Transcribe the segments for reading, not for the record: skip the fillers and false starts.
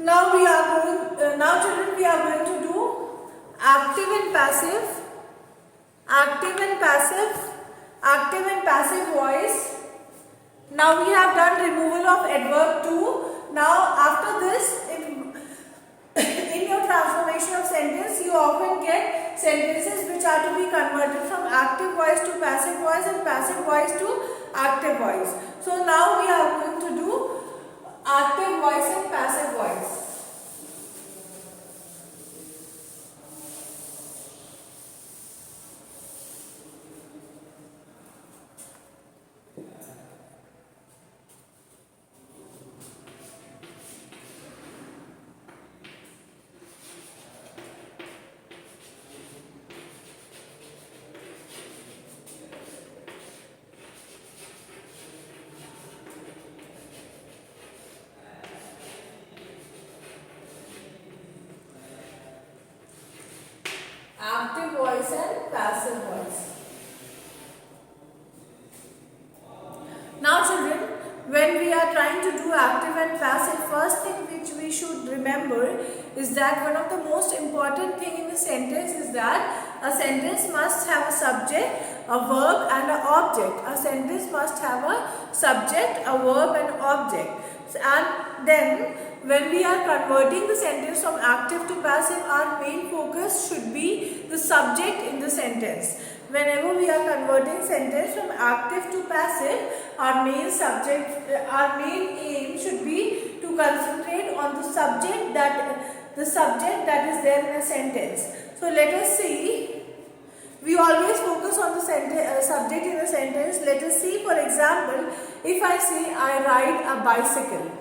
Now children, we are going to do active and passive, active and passive, active and passive voice. Now we have done removal of adverb to. Now after this, in your transformation of sentence, you often get sentences which are to be converted from active voice to passive voice and passive voice to active voice. So now we are going to do active voice and passive voice. Active voice and passive voice. Now children, when we are trying to do active and passive, first thing which we should remember is that one of the most important thing in a sentence is that a sentence must have a subject, a verb and an object. A sentence must have a subject, a verb and object. And then when we are converting the sentence from active to passive, our main focus should be the subject in the sentence. Whenever we are converting sentence from active to passive, our main aim should be to concentrate on the subject that is there in a sentence. So let us see. We always focus on the subject in a sentence. Let us see, for example, if I say I ride a bicycle.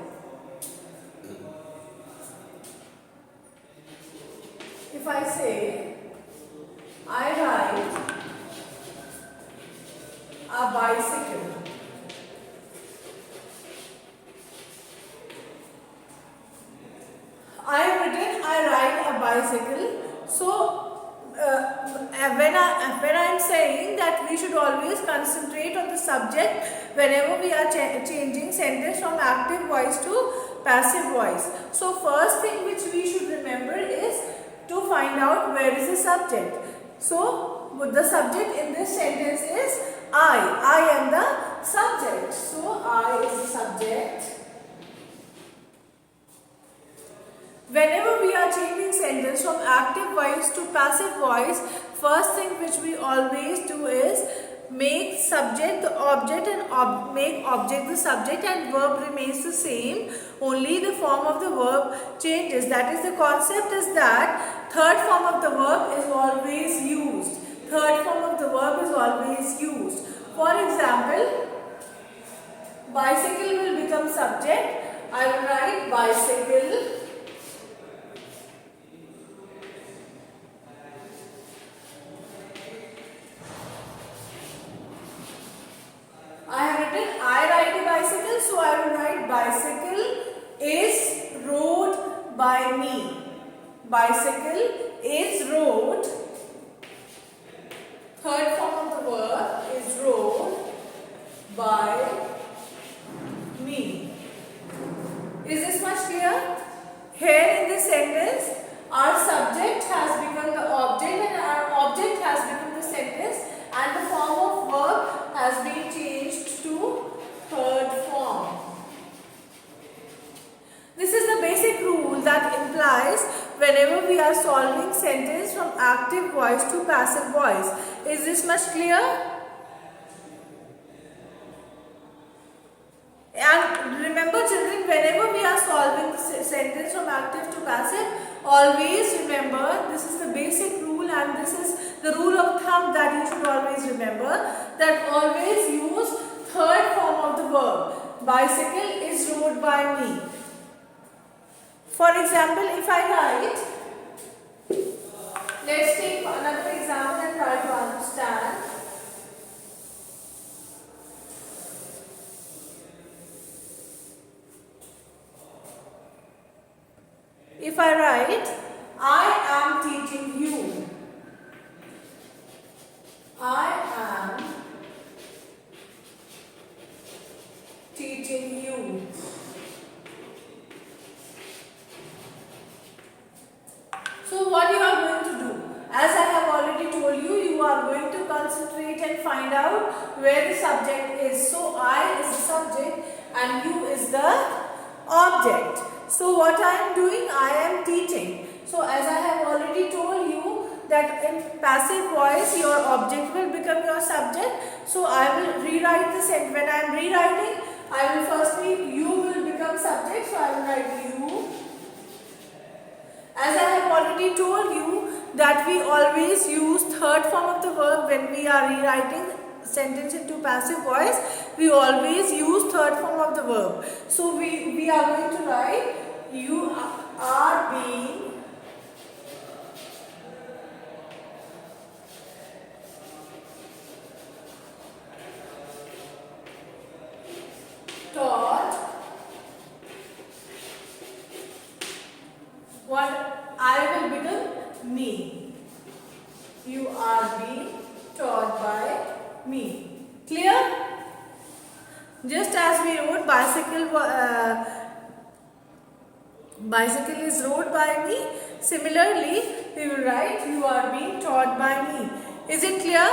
If I say I ride a bicycle, I have written I ride a bicycle. So when I am saying that we should always concentrate on the subject whenever we are changing sentence from active voice to passive voice. So first thing which we should remember is to find out where is the subject. So the subject in this sentence is I am the subject. So I is the subject. Whenever we are changing sentence from active voice to passive voice, first thing which we always do is make subject the object and make object the subject, and verb remains the same, only the form of the verb changes. That is, the concept is that third form of the verb is always used. Third form of the verb is always used. For example, bicycle will become subject. I will write bicycle. I have written I ride a bicycle, so I will write bicycle is rode by me. Bicycle is rode. Third form of the verb is rode by me. Is this much clear? Here in this sentence, our subject has become the object and our object has become the sentence, and the form of verb has been changed to third form. This is the basic rule that implies whenever we are solving sentence from active voice to passive voice. Is this much clear? And remember children, whenever we are solving the sentence from active to passive, always remember, this is the basic rule and this is the rule of thumb that you should always remember, that always use third form of the verb. Bicycle is rode by me. For example, if I write, let's take another example and try to understand. If I write, I am teaching you. I am teaching you. can find out where the subject is. So I is the subject and you is the object. So what I am doing, I am teaching. So as I have already told you that in passive voice your object will become your subject. So I will rewrite the sentence. When I am rewriting, I will firstly, you will become subject. So I will write you. As I have already told you that we always use third form of the verb when we are rewriting sentence into passive voice. We always use third form of the verb. So we are going to write you are being taught. What I will become me. You are being taught by me. Clear? Just as we wrote bicycle is rode by me. Similarly, we will write you are being taught by me. Is it clear?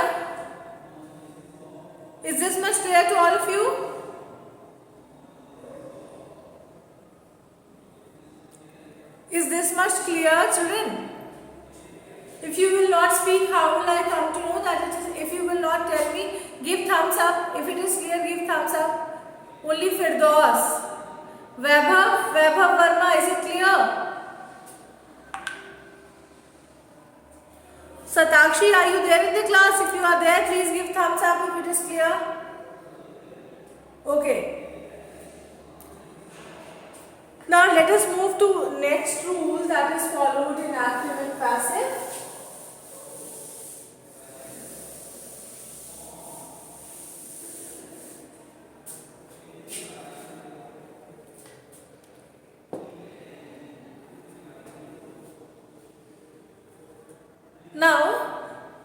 Is this much clear to all of you? Is this much clear, children? If you will not speak, how will I come to know that it is? If you will not tell me, give thumbs up. If it is clear, give thumbs up. Only Firdaus. Vaibhav Verma, is it clear? Satakshi, are you there in the class? If you are there, please give thumbs up if it is clear. Okay. Now let us move to next rule that is followed in active and passive. Now,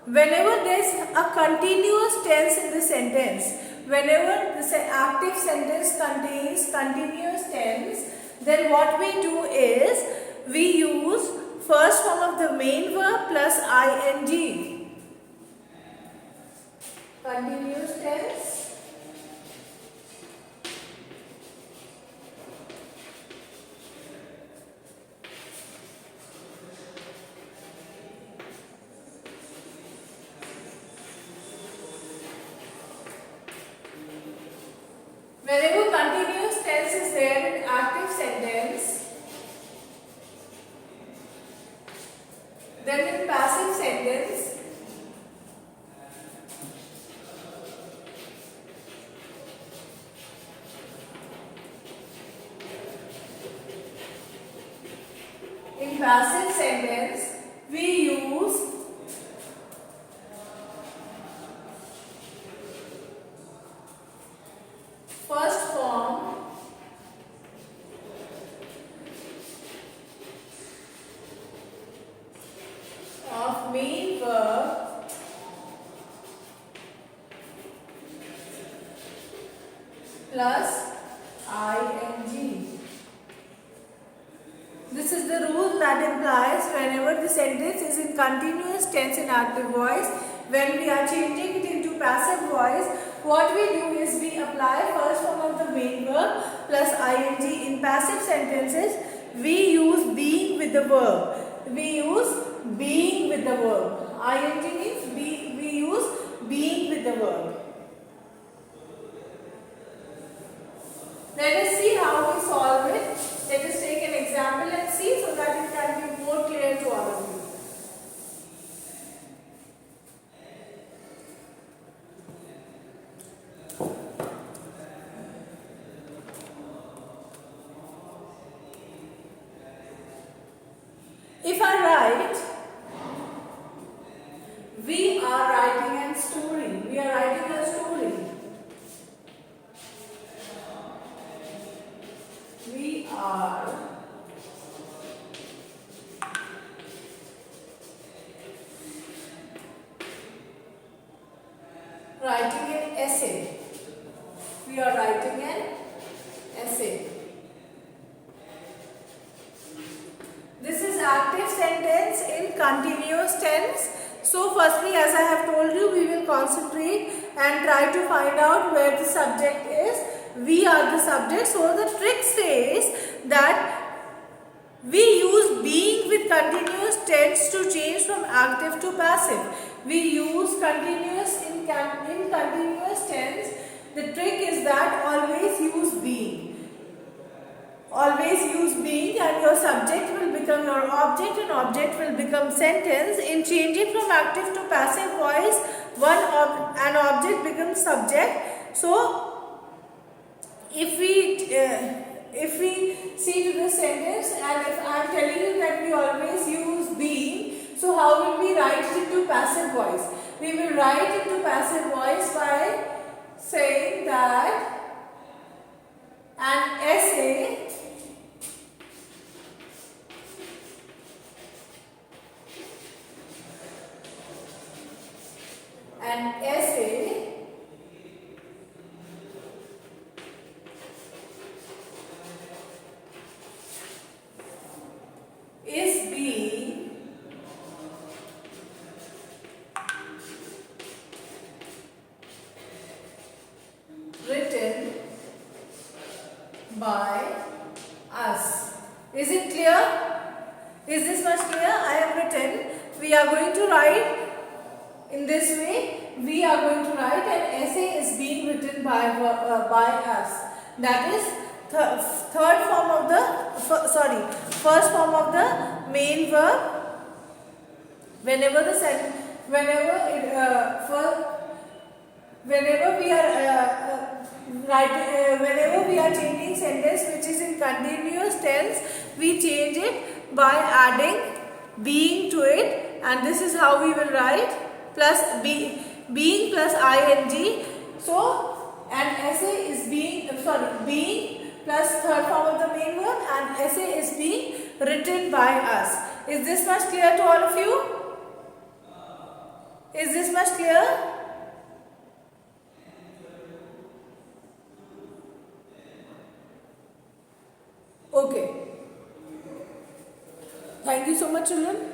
whenever there is a continuous tense in the sentence, whenever the active sentence contains continuous tense, then what we do is we use first form of the main verb plus ing. Continuous tense. Whenever continuous tense is there in active sentence, then in passive sentence, we use first form of main verb plus ing. This is the rule that implies whenever the sentence is in continuous tense in active voice, when we are changing it into passive voice, what we do is we apply first form of the main verb plus ing. In passive sentences, we use being with the verb. We use being with the verb. Ing means we use being with the verb. Let us see how we solve it. Let us take an example and see so that it can be more clear to all of you. If I write, we are writing a story. We are writing a story. We are writing an essay. We are writing an essay. This is active sentence in continuous tense. So firstly, as I have told you, we will concentrate and try to find out where the subject is. We are the subject. So the trick says that we use being with continuous tense to change from active to passive. We use continuous in continuous tense. The trick is that always use being. Always use being, and your subject will become your object and object will become sentence. In changing from active to passive voice, an object becomes subject. So if we see to this sentence, and if I am telling you that we always use being, so how will we write it into passive voice? We will write into passive voice by saying that an essay is being written by us. Is it clear? Is this much clear? I have written. We are going to write in this way. We are going to write an essay is being written by us. That is first form of the main verb. Whenever we are changing sentence which is in continuous tense, we change it by adding being to it, and this is how we will write plus being plus ing. So an essay is being plus third form of the main verb, and essay is being written by us. Is this much clear to all of you? Is this much clear? Okay. Thank you so much, children.